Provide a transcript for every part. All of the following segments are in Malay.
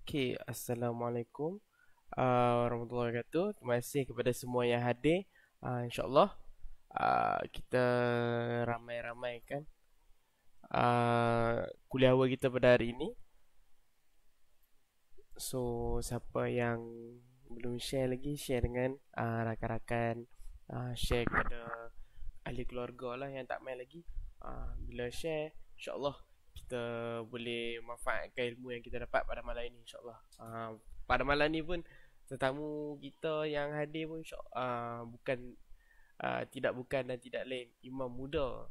Okay, Assalamualaikum warahmatullahi wabarakatuh. Terima kasih kepada semua yang hadir. InsyaAllah kita ramai-ramai kan kuliah awal kita pada hari ini. So, siapa yang belum share lagi, share dengan rakan-rakan, share kepada ahli keluarga lah yang tak main lagi. Bila share, insyaAllah kita boleh manfaatkan ilmu yang kita dapat pada malam ini, insyaAllah. Pada malam ni pun tetamu kita yang hadir pun bukan bukan dan tidak lain imam muda.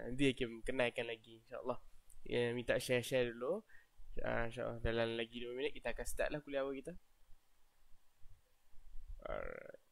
Nanti akan kenalkan lagi, insyaAllah. Minta share-share dulu. InsyaAllah dalam lagi 2 minit kita akan start lah kuliah awal kita. Alright.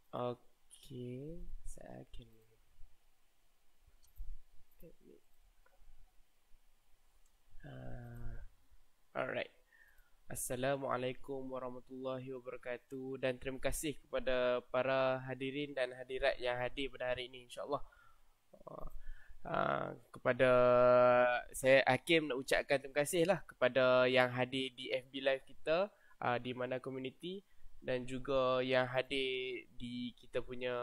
Okay, saya akan alright. Assalamualaikum warahmatullahi wabarakatuh dan terima kasih kepada para hadirin dan hadirat yang hadir pada hari ini, insyaAllah. Kepada saya Hakim nak ucapkan terima kasih lah kepada yang hadir di FB Live kita, di mana community, dan juga yang hadir di kita punya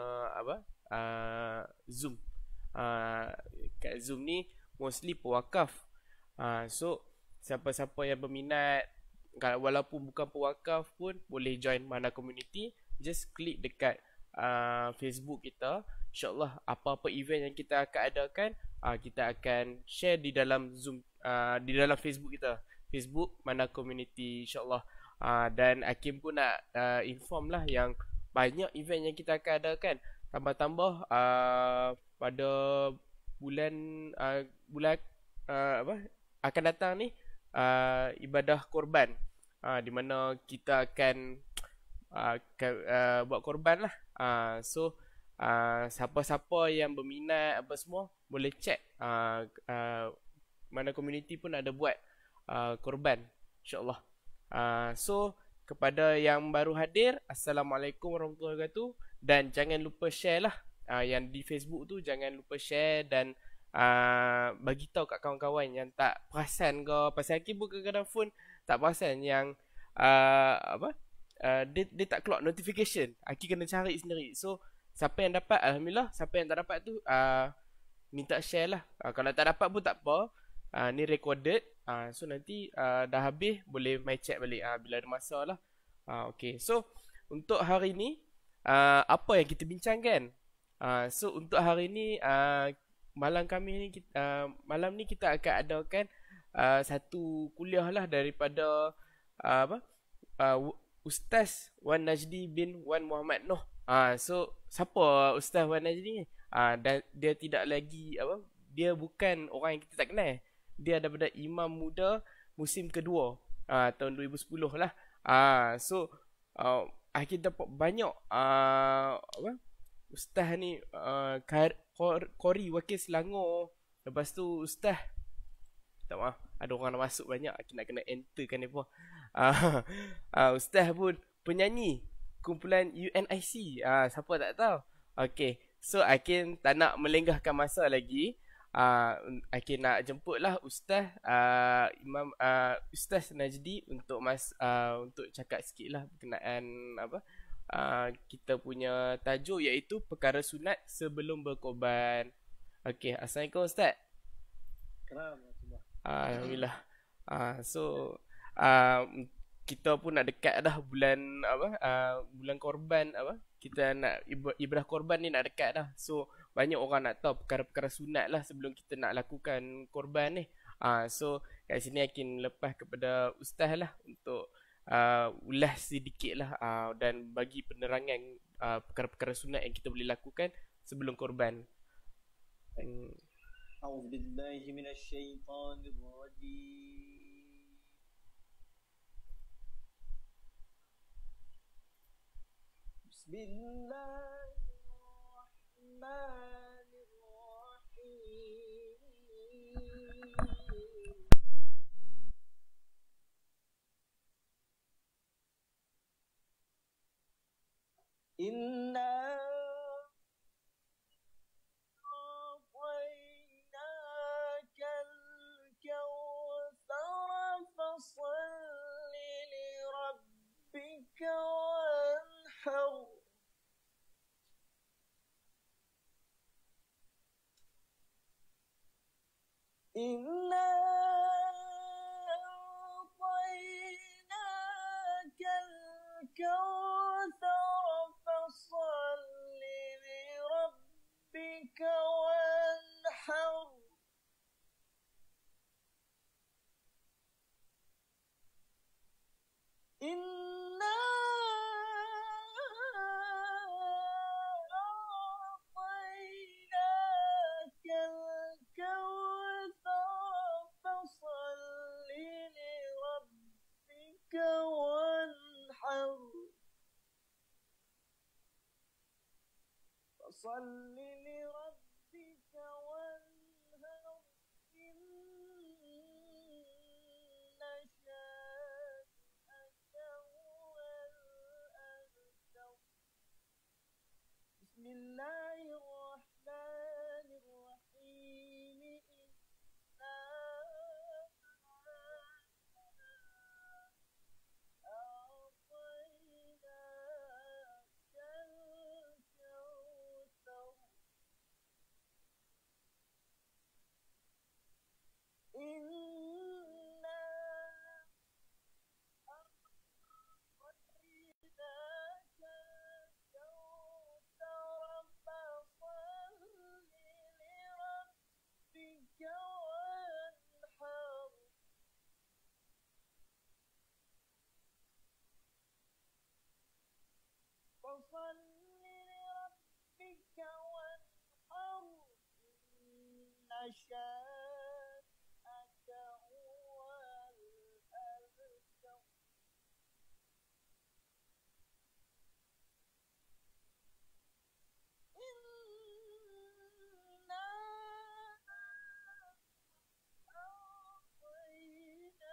Zoom. Kat Zoom ni mostly pewakaf. So siapa-siapa yang berminat, walaupun bukan pewakaf pun boleh join mana community. Just klik dekat Facebook kita. InsyaAllah apa-apa event yang kita akan adakan, kita akan share di dalam Zoom, di dalam Facebook kita, Facebook mana community, insyaAllah. Dan Hakim pun nak inform lah yang banyak event yang kita akan adakan. tambah-tambah pada bulan bulan apa akan datang ni, ibadah korban, di mana kita akan buat korban lah. So siapa-siapa yang berminat apa semua boleh check, mana community pun ada buat korban, insyaAllah. So kepada yang baru hadir, Assalamualaikum warahmatullahi wabarakatuh. Dan jangan lupa share lah, yang di Facebook tu jangan lupa share. Dan bagi tahu kat kawan-kawan yang tak perasan ke, pasal Hakim pun kadang-kadang phone tak perasan yang dia tak keluar notification. Aki kena cari sendiri. So siapa yang dapat, alhamdulillah. Siapa yang tak dapat tu minta share lah. Kalau tak dapat pun tak apa, ni recorded. So nanti dah habis boleh mai check balik bila ada masa lah. Okay, so untuk hari ni apa yang kita bincangkan? So untuk hari ni, malam ni kita akan adakan satu kuliah lah daripada Ustaz Wan Najdi bin Wan Muhammad Noh. So siapa Ustaz Wan Najdi ni? Dan dia tidak lagi dia bukan orang yang kita tak kenal. Dia daripada Imam Muda musim kedua, tahun 2010 lah. So kita dapat banyak Ustaz ni, Kori Wakil Selangor. Lepas tu Ustaz, tak maaf, ada orang nak masuk banyak, aku nak kena enterkan dia pun. Ustaz pun penyanyi kumpulan UNIC. Siapa tak tahu. Okay, so Akin tak nak melenggahkan masa lagi. Akin nak jemputlah Ustaz Imam Ustaz Najdi untuk untuk cakap sikit lah berkenaan kita punya tajuk, iaitu perkara sunat sebelum berkorban. Okay, Assalamualaikum Ustaz. Alhamdulillah. So kita pun nak dekat dah bulan bulan korban, kita nak ibadah korban ni nak dekat dah. So banyak orang nak tahu perkara-perkara sunat lah sebelum kita nak lakukan korban ni. So kat sini Akin lepas kepada Ustaz lah untuk ulas sedikit lah, dan bagi penerangan perkara-perkara sunat yang kita boleh lakukan sebelum korban. أعوذ بالله من الشيطان الرجيم بسم الله الرحمن الرحيم إنا فصل لربك وانحر إنا أعطيناك الكوثر فصل لربك وانحر إنا أعطيناك الكوثر فصل لربك وانحر فصل لربك وانحر إن بسم الله الرحمن الرحيم إنا أعطيناك الكوثر شانئك هو الأبتر إنا أعطيناك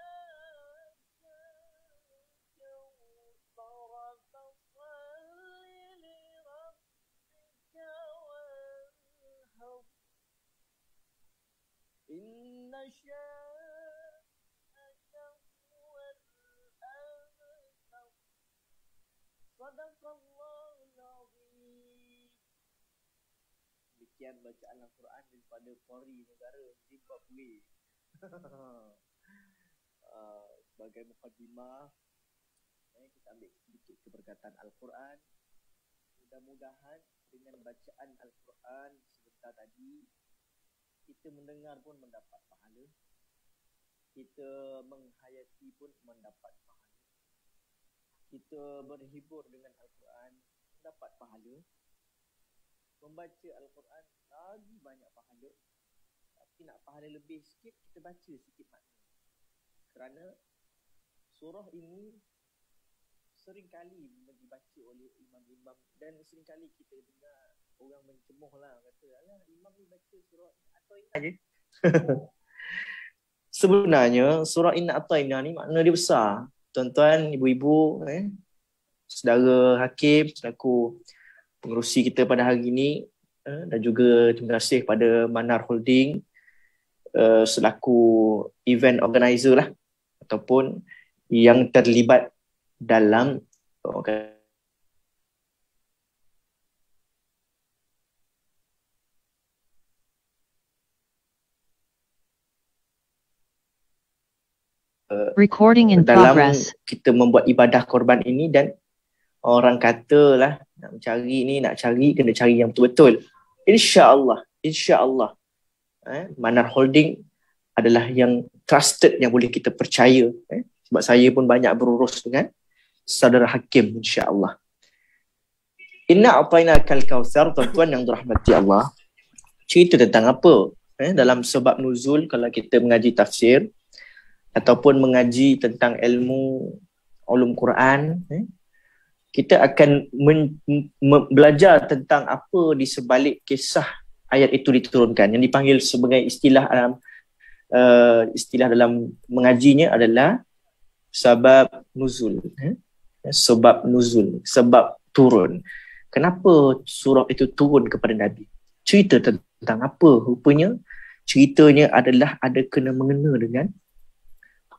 الكوثر فصل لربك وانهر إن شانئك هو الأبتر صدق الله العظيم. Demikian bacaan Al-Quran daripada Qari Negara Zimbabwe. Sebagai mukadimah, kita ambil sedikit keberkatan Al-Quran. Mudah-mudahan dengan bacaan Al-Quran sebentar tadi, kita mendengar pun mendapat pahala, kita menghayati pun mendapat pahala, kita berhibur dengan Al-Quran mendapat pahala, membaca Al-Quran lagi banyak pahala. Tapi nak pahala lebih sikit, kita baca sikit makna. Kerana surah ini seringkali dibaca oleh imam-imam, dan seringkali kita dengar orang mencemuh lah, kata alah imam ni baca surah atau ini aja. Sebenarnya surah Inna Athainah ni makna dia besar. Tuan-tuan, ibu-ibu, saudara Hakim selaku pengerusi kita pada hari ini, dan juga terima kasih pada Manar Holding selaku event organizer lah, ataupun yang terlibat dalam recording in dalam progress. kita membuat ibadah korban ini. Dan orang katalah nak cari kena cari yang betul-betul. InsyaAllah Manar Holding adalah yang trusted, yang boleh kita percaya. Sebab saya pun banyak berurus dengan saudara Hakim, insya-Allah. Inna a'tainakal kautsar, tuan-tuan yang dirahmati Allah. Cerita tentang apa? Dalam sebab nuzul, kalau kita mengaji tafsir ataupun mengaji tentang ilmu ulum Quran, kita akan belajar tentang apa di sebalik kisah ayat itu diturunkan, yang dipanggil sebagai istilah dalam mengajinya adalah sebab nuzul. Sebab nuzul, sebab turun. Kenapa surah itu turun kepada Nabi? Cerita tentang apa? Rupanya ceritanya adalah ada kena-mengena dengan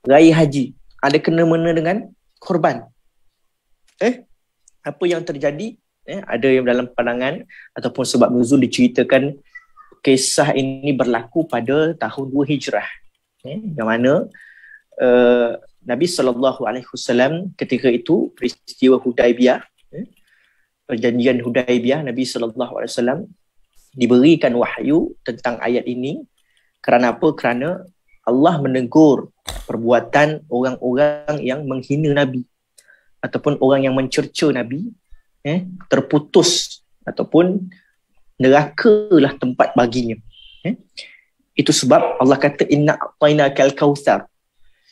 raya haji, ada kena-mengena dengan korban. Apa yang terjadi? Ada yang dalam pandangan ataupun sebab nuzul diceritakan kisah ini berlaku pada tahun 2 Hijrah. Yang mana Nabi SAW ketika itu peristiwa Hudaibiyah, perjanjian Hudaibiyah, Nabi SAW diberikan wahyu tentang ayat ini. Kerana apa? Kerana Allah menegur perbuatan orang-orang yang menghina Nabi ataupun orang yang mencerca Nabi, terputus ataupun nerakalah tempat baginya. Itu sebab Allah kata inna a'tainakal kautsar.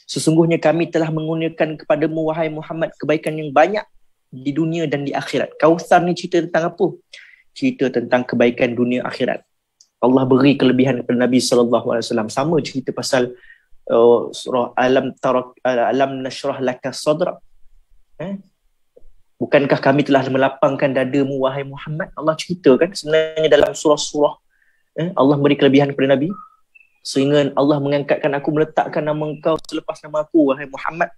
Sesungguhnya kami telah mengurniakan kepadamu wahai Muhammad kebaikan yang banyak di dunia dan di akhirat. Kautsar ni cerita tentang apa? Cerita tentang kebaikan dunia akhirat. Allah beri kelebihan kepada Nabi SAW. Sama cerita pasal surah Alam Nashrah Laka Sadrak. Bukankah kami telah melapangkan dadamu wahai Muhammad? Allah ceritakan sebenarnya dalam surah-surah Allah beri kelebihan kepada Nabi, sehingga Allah mengangkatkan aku, meletakkan nama engkau selepas nama aku wahai Muhammad.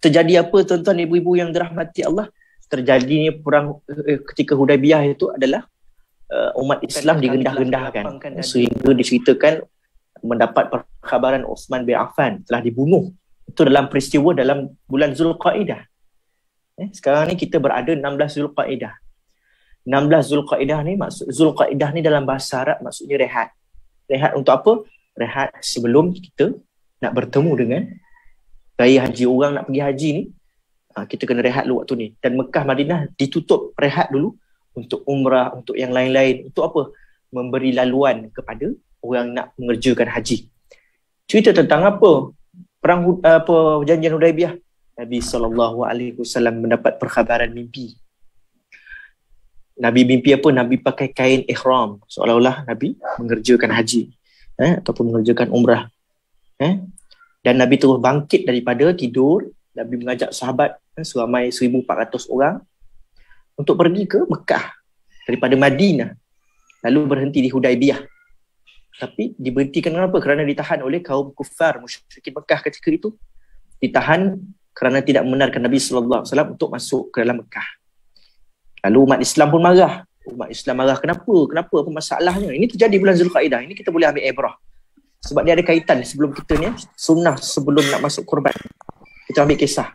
Terjadi apa tuan-tuan ibu-ibu yang dirahmati Allah? Terjadinya perang ketika Hudaibiyah itu adalah umat Islam digendah-gendahkan, sehingga diceritakan mendapat perkhabaran Uthman bin Affan telah dibunuh. Itu dalam peristiwa dalam bulan Zulqaidah. Sekarang ni kita berada 16 Zulqaidah. 16 Zulqaidah ni, maksud Zulqaidah ni dalam bahasa Arab maksudnya rehat. Rehat untuk apa? Rehat sebelum kita nak bertemu dengan raya haji. Orang nak pergi haji ni, kita kena rehat dulu waktu ni. Dan Mekah, Madinah ditutup, rehat dulu untuk umrah, untuk yang lain-lain. Untuk apa? memberi laluan kepada orang nak mengerjakan haji. Cerita tentang apa? Perjanjian Hudaibiyah. Nabi SAW mendapat perkhabaran mimpi. Nabi mimpi apa? Nabi pakai kain ihram, seolah-olah Nabi mengerjakan haji ataupun mengerjakan umrah. Dan Nabi terus bangkit daripada tidur. Nabi mengajak sahabat seramai 1,400 orang untuk pergi ke Mekah daripada Madinah, lalu berhenti di Hudaibiyah. Tapi diberhentikan kenapa? Kerana ditahan oleh kaum kufar musyrikin Mekah ketika itu. Ditahan kerana tidak membenarkan Nabi SAW untuk masuk ke dalam Mekah. Lalu umat Islam pun marah. Umat Islam marah, kenapa? Kenapa? Apa masalahnya? Ini terjadi bulan Zulkaidah. Ini kita boleh ambil ibrah. Sebab dia ada kaitan sebelum kita ni, sunnah sebelum nak masuk korban. Kita ambil kisah.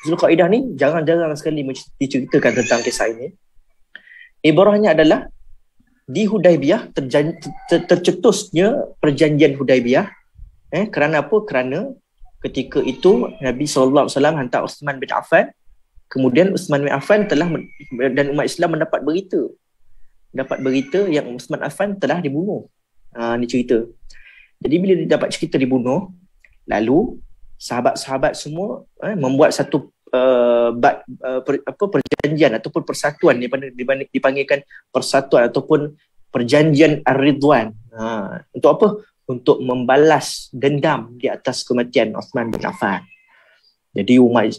Zulkaidah ni jarang-jarang sekali diceritakan tentang kisah ini. Ibrahnya adalah di Hudaibiyah tercetusnya perjanjian Hudaibiyah. Kerana apa? Kerana ketika itu Nabi SAW hantar Uthman bin Affan. Kemudian Uthman bin Affan dan umat Islam mendapat berita yang Uthman bin Affan telah dibunuh. Ni cerita. Jadi bila dia dapat cerita dibunuh, lalu sahabat-sahabat semua membuat satu perjanjian ataupun persatuan, dipanggilkan persatuan ataupun perjanjian Ar-Ridwan. Untuk apa? Untuk membalas dendam di atas kematian Uthman bin Affan. Jadi orang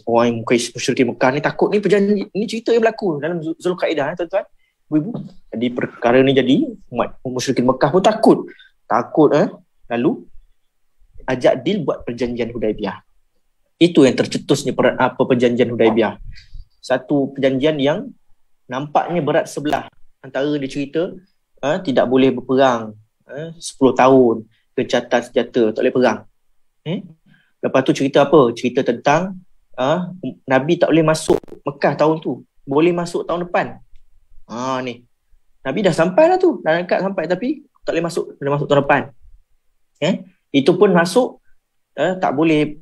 musyrikin Mekah ni takut ni perjanjian, ni cerita yang berlaku dalam Zulkaidah, tuan-tuan, ibu-ibu. Jadi perkara ni jadi umat musyrikin Mekah pun takut. Lalu ajak deal buat perjanjian Hudaibiyah. Itu yang tercetusnya perjanjian Hudaibiyah. Satu perjanjian yang nampaknya berat sebelah. Antara dia cerita tidak boleh berperang 10 tahun, gencatan senjata, tak boleh perang. Lepas tu cerita apa? Cerita tentang Nabi tak boleh masuk Mekah tahun tu, boleh masuk tahun depan. Ni Nabi dah sampai lah tu, dah dekat sampai, tapi tak boleh masuk, boleh masuk tahun depan. Itu pun masuk tak boleh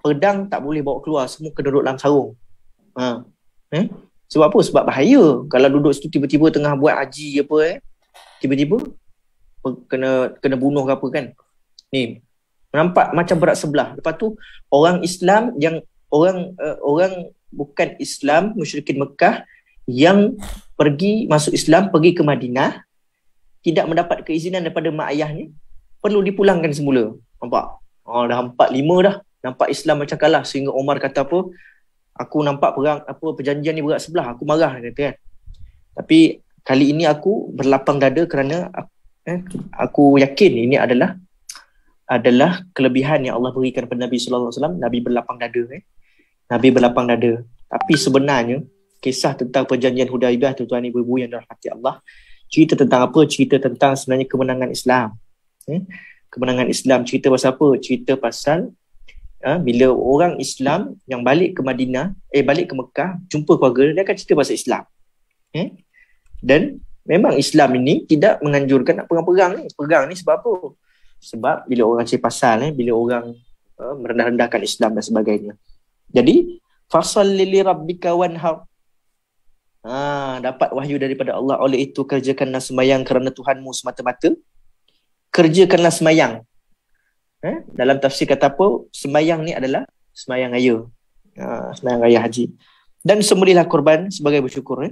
pedang tak boleh bawa keluar, semua kena duduk dalam sarung. Sebab apa? Sebab bahaya kalau duduk situ tiba-tiba tengah buat haji apa tiba-tiba kena bunuh ke apa kan. Ni nampak macam berat sebelah. Lepas tu orang Islam yang orang bukan Islam, musyrikin Mekah yang pergi masuk Islam, pergi ke Madinah, tidak mendapat keizinan daripada mak ayah ni, perlu dipulangkan semula. Nampak? Dah 4-5 dah. Nampak Islam macam kalah, sehingga Umar kata apa? Aku nampak perjanjian ni berat sebelah, aku marah, kata kan. Tapi kali ini aku berlapang dada kerana aku yakin ini adalah kelebihan yang Allah berikan kepada Nabi sallallahu alaihi wasallam. Nabi berlapang dada. Nabi berlapang dada. Tapi sebenarnya kisah tentang perjanjian Hudaibiyah, tuan-tuan ibu-ibu yang dirahmati Allah, cerita tentang apa? Cerita tentang sebenarnya kemenangan Islam. Kemenangan Islam. Cerita pasal apa? Cerita pasal bila orang Islam yang balik ke Madinah, balik ke Mekah, jumpa keluarga, dia akan cerita pasal Islam. Dan memang Islam ini tidak menganjurkan nak perang-perang ni. Perang ni sebab apa? Sebab bila orang cerita pasal, bila orang merendah-rendahkan Islam dan sebagainya. Jadi fasalli li rabbika wanhar. Dapat wahyu daripada Allah, oleh itu kerjakanlah sembahyang kerana Tuhanmu semata-mata. Kerjakanlah sembahyang. Dalam tafsir kata apa? Sembahyang ni adalah sembahyang raya. Sembahyang raya haji. Dan sembelihlah korban sebagai bersyukur.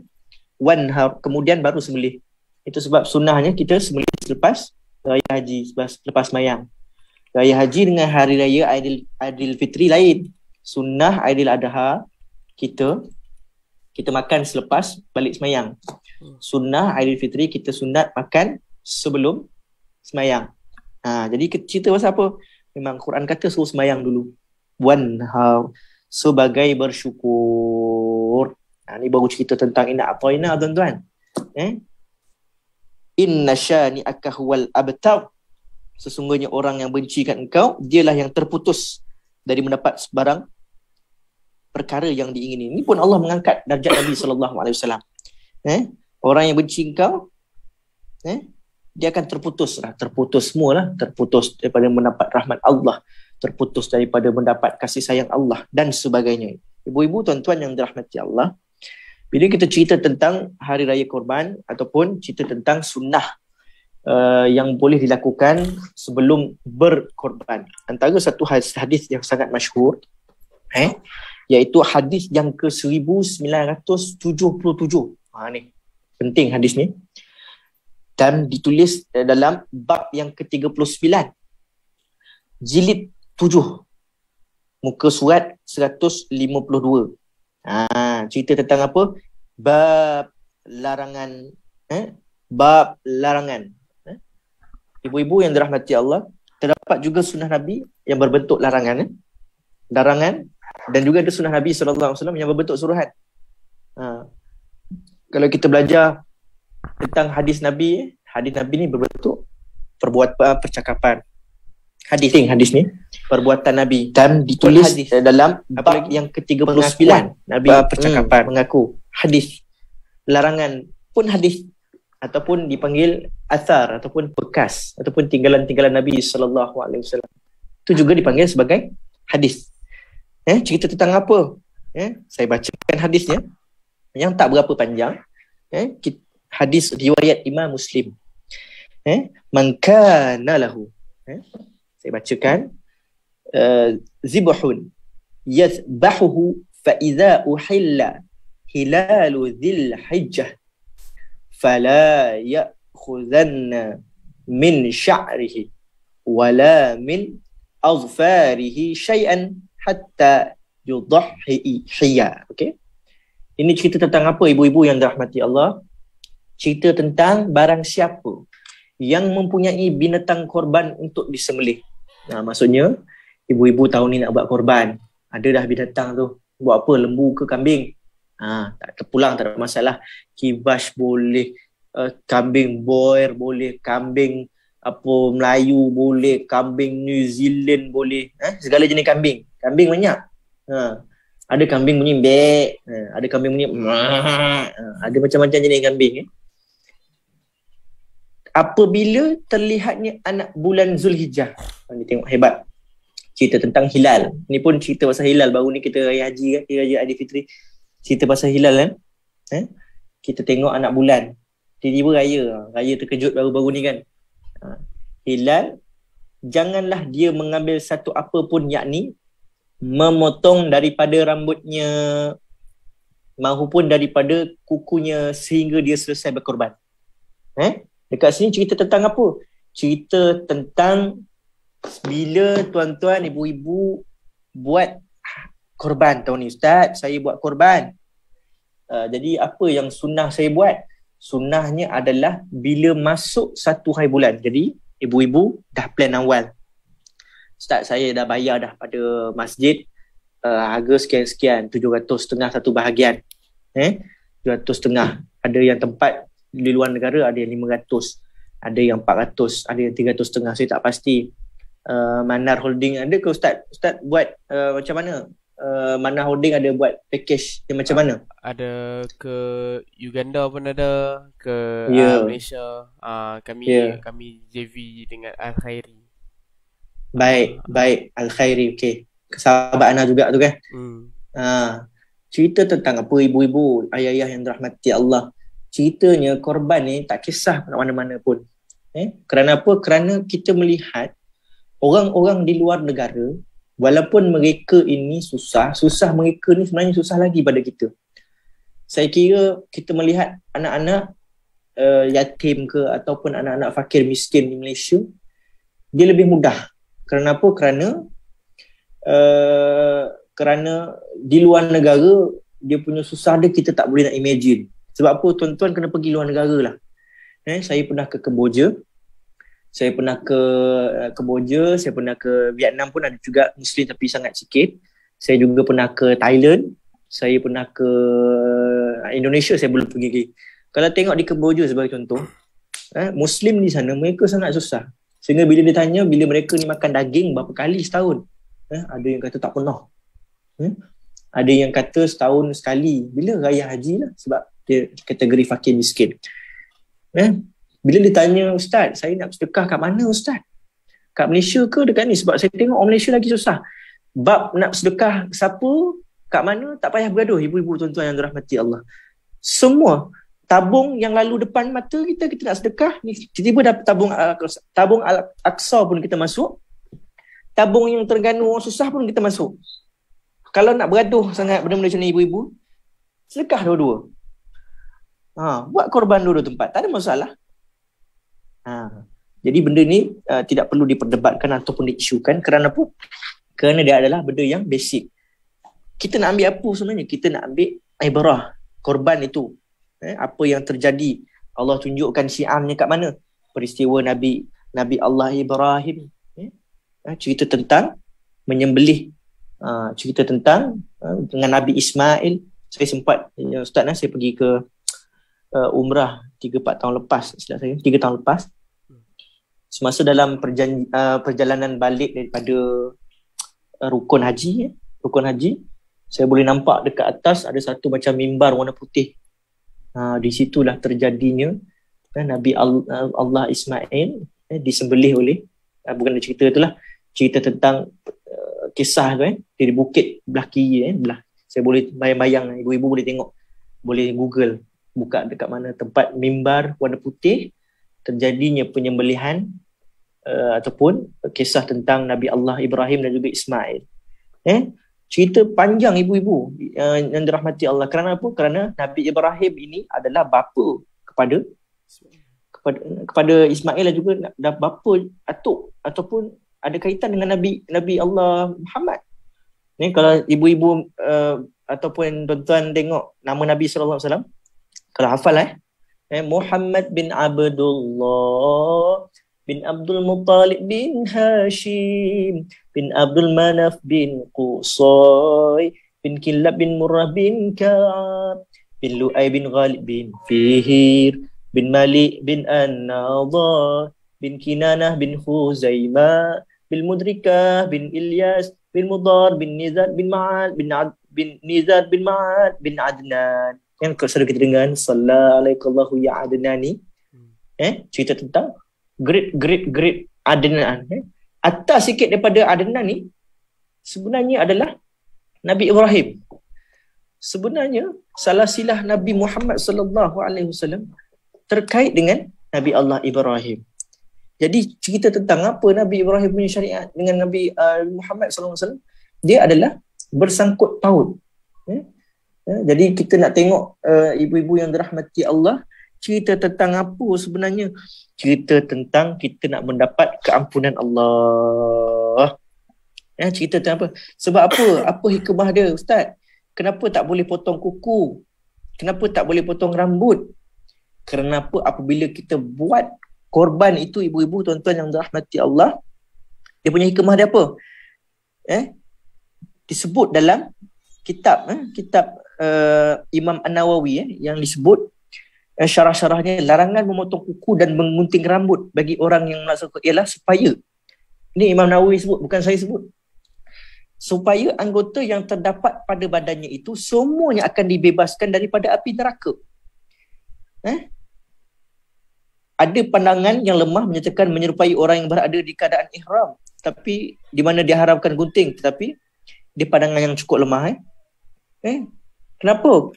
Wanhar, kemudian baru sembelih. Itu sebab sunnahnya kita sembelih selepas raya haji, selepas sembahyang. Raya haji dengan hari raya Aidilfitri lain. Sunnah Aidil Adha kita makan selepas balik sembahyang. Sunnah Aidilfitri kita sunat makan sebelum sembahyang. Jadi cerita pasal apa? Memang Quran kata suruh sembahyang dulu. Wanhar, sebagai bersyukur. Ni baru cerita tentang inna a'tayna, tuan-tuan. Inna syani'aka huwal abtar. Sesungguhnya orang yang bencikan engkau, dialah yang terputus dari mendapat sebarang perkara yang diingini. Ini pun Allah mengangkat darjat Nabi SAW. Orang yang benci engkau, dia akan terputus semualah, terputus daripada mendapat rahmat Allah, terputus daripada mendapat kasih sayang Allah dan sebagainya. Ibu-ibu, tuan-tuan yang dirahmati Allah, bila kita cerita tentang hari raya korban ataupun cerita tentang sunnah yang boleh dilakukan sebelum berkorban. Antara satu hadis yang sangat masyhur, iaitu hadis yang ke 1977. Ni penting hadis ni, dan ditulis dalam bab yang ke-39, jilid 7, muka surat 152. Cerita tentang apa? Bab larangan. Bab larangan. Ibu-ibu yang dirahmati Allah, terdapat juga sunnah Nabi yang berbentuk larangan, dan juga ada sunnah Nabi SAW yang berbentuk suruhan. Kalau kita belajar tentang hadis Nabi ni berbentuk percakapan. Hadis ni perbuatan Nabi, dan ditulis dalam bab yang ke-39, Nabi percakapan, mengaku. Hadis larangan pun hadis, ataupun dipanggil athar, ataupun bekas, ataupun tinggalan-tinggalan Nabi SAW. Itu juga dipanggil sebagai hadis. Cerita tentang apa? Saya bacakan hadisnya yang tak berapa panjang. Hadis riwayat Imam Muslim. Man kana lahu, saya bacakan, zibhun yazbahuhu fa idza uhilla hilalu dzil hijjah fala ya'khudhanna min sya'rihi wala min azfarihi syai'an hatta yudhhi hiya. Okey. Ini cerita tentang apa, ibu-ibu yang dirahmati Allah? Cerita tentang barang siapa yang mempunyai binatang korban untuk disembelih. Maksudnya ibu-ibu tahun ni nak buat korban, ada dah binatang tu. Buat apa? Lembu ke kambing? Tak terpulang, tak ada masalah. Kibas boleh, kambing boer boleh, kambing Melayu boleh, kambing New Zealand boleh, segala jenis kambing. Kambing banyak. Ada kambing bunyi bek, ada kambing bunyi ada macam-macam jenis kambing. Apabila terlihatnya anak bulan Zulhijjah, ni tengok hebat. Cerita tentang hilal. Ni pun cerita pasal hilal. Baru ni kita raya haji kan, raya Aidilfitri. Cerita pasal hilal kan. Kita tengok anak bulan. Tiba-tiba raya terkejut baru-baru ni kan. Hilal, janganlah dia mengambil satu apa pun, yakni memotong daripada rambutnya maupun daripada kukunya sehingga dia selesai berkorban. Dekat sini cerita tentang apa? Cerita tentang bila tuan-tuan, ibu-ibu buat korban tahun ni. Ustaz, saya buat korban. Jadi apa yang sunnah saya buat? Sunnahnya adalah bila masuk 1 hari bulan. Jadi ibu-ibu dah plan awal. Ustaz, saya dah bayar dah pada masjid harga sekian-sekian, 700.5 satu bahagian. 700.5. Ada yang tempat di luar negara ada yang 500, ada yang 400, ada yang 300.5. Saya tak pasti. Manar Holding ada ke Ustaz? Ustaz buat macam mana? Manar Holding ada buat package yang macam mana? Ada ke Uganda pun ada, ke Malaysia. Kami JV dengan Al-Khairi. Baik Al-Khairi, okey. Sahabat Ana juga tu kan. Cerita tentang apa, ibu-ibu, ayah-ayah yang dirahmati Allah. Ceritanya korban ni tak kisah nak mana-mana pun. Kerana apa? Kerana kita melihat orang-orang di luar negara, walaupun mereka ini susah mereka ni sebenarnya susah lagi pada kita. Saya kira kita melihat anak-anak yatim ke ataupun anak-anak fakir miskin di Malaysia, dia lebih mudah. Kerana apa? Kerana di luar negara dia punya susah dia kita tak boleh nak imagine. Sebab apa? Tuan-tuan kena pergi luar negara lah. Saya pernah ke Kemboja, saya pernah ke Vietnam pun ada juga Muslim tapi sangat sikit. Saya juga pernah ke Thailand, saya pernah ke Indonesia, saya belum pergi lagi. Kalau tengok di Kemboja sebagai contoh, Muslim di sana mereka sangat susah. Sehingga bila ditanya bila mereka ni makan daging berapa kali setahun, ada yang kata tak pernah. Ada yang kata setahun sekali bila raya haji lah, sebab dia kategori fakir miskin. Bila ditanya, Ustaz, saya nak sedekah kat mana Ustaz? Kat Malaysia ke dekat ni? Sebab saya tengok orang Malaysia lagi susah. Bab nak sedekah siapa, kat mana, tak payah bergaduh. Ibu-ibu tuan-tuan yang dirahmati Allah. Semua tabung yang lalu depan mata kita, kita nak sedekah ni, tiba-tiba dah tabung Al-Aqsa pun kita masuk, tabung yang Terengganu orang susah pun kita masuk. Kalau nak beraduh sangat benda-benda macam ni ibu-ibu, sedekah dua-dua. Buat korban dua-dua tempat, tak ada masalah. Jadi benda ni tidak perlu diperdebatkan ataupun diisukan. Kerana apa? Kerana dia adalah benda yang basic. Kita nak ambil apa sebenarnya? Kita nak ambil ibrah, korban itu. Apa yang terjadi, Allah tunjukkan syiarnya kat mana? Peristiwa Nabi Allah Ibrahim, cerita tentang menyembelih, cerita tentang dengan Nabi Ismail. Saya sempat, Ustaz, saya pergi ke umrah 3-4 tahun lepas, silap saya 3 tahun lepas. Semasa dalam perjalanan balik daripada rukun haji, saya boleh nampak dekat atas ada satu macam mimbar warna putih. Di situlah terjadinya Nabi Allah Ismail disembelih oleh, bukan cerita itulah, cerita tentang kisah tu di bukit belah kiri, saya boleh bayang-bayang, ibu-ibu boleh tengok, boleh Google, buka dekat mana tempat mimbar warna putih terjadinya penyembelihan ataupun kisah tentang Nabi Allah Ibrahim dan juga Ismail. Cerita panjang ibu-ibu yang dirahmati Allah. Kerana apa? Kerana Nabi Ibrahim ini adalah bapa kepada Ismail dan juga bapa atuk ataupun ada kaitan dengan Nabi Allah Muhammad. Ni kalau ibu-ibu ataupun tuan-tuan tengok nama Nabi sallallahu alaihi wasallam, kalau hafal Muhammad bin Abdullah bin Abdul Muttalib bin Hashim bin Abdul Manaf bin Qusay bin Kilab bin Murrah bin Ka'ab bin Lu'ay bin Ghalib bin Fihir bin Malik bin An-Nadha bin Kinanah bin Khuzaimah bin Mudrikah bin Ilyas bin Mudar bin Nizar bin Ma'ad bin Nizar bin Ma'ad bin Adnan. Yang sudah kita dengar, sallallahu ya Adnani, cerita tentang great Adnan. Atas sikit daripada Adnan ni sebenarnya adalah Nabi Ibrahim. Sebenarnya salah silah Nabi Muhammad sallallahu alaihi wasallam terkait dengan Nabi Allah Ibrahim. Jadi cerita tentang apa Nabi Ibrahim punya syariat dengan Nabi Muhammad sallallahu alaihi wasallam, dia adalah bersangkut paut. Jadi kita nak tengok ibu-ibu yang dirahmati Allah, cerita tentang apa sebenarnya? Cerita tentang kita nak mendapat keampunan Allah. Cerita tentang apa? Sebab apa? Apa hikmah dia, Ustaz? Kenapa tak boleh potong kuku? Kenapa tak boleh potong rambut? Kenapa apabila kita buat korban itu, ibu-ibu, tuan-tuan yang dirahmati Allah, dia punya hikmah dia apa? Disebut dalam kitab Imam An-Nawawi yang disebut syarah-syarahnya, larangan memotong kuku dan mengunting rambut bagi orang yang melaksanakan ialah supaya, ini Imam Nawawi sebut, bukan saya sebut, supaya anggota yang terdapat pada badannya itu semuanya akan dibebaskan daripada api neraka. Ada pandangan yang lemah menyatakan menyerupai orang yang berada di keadaan ihram, tapi di mana diharamkan gunting, tetapi dia pandangan yang cukup lemah. Kenapa?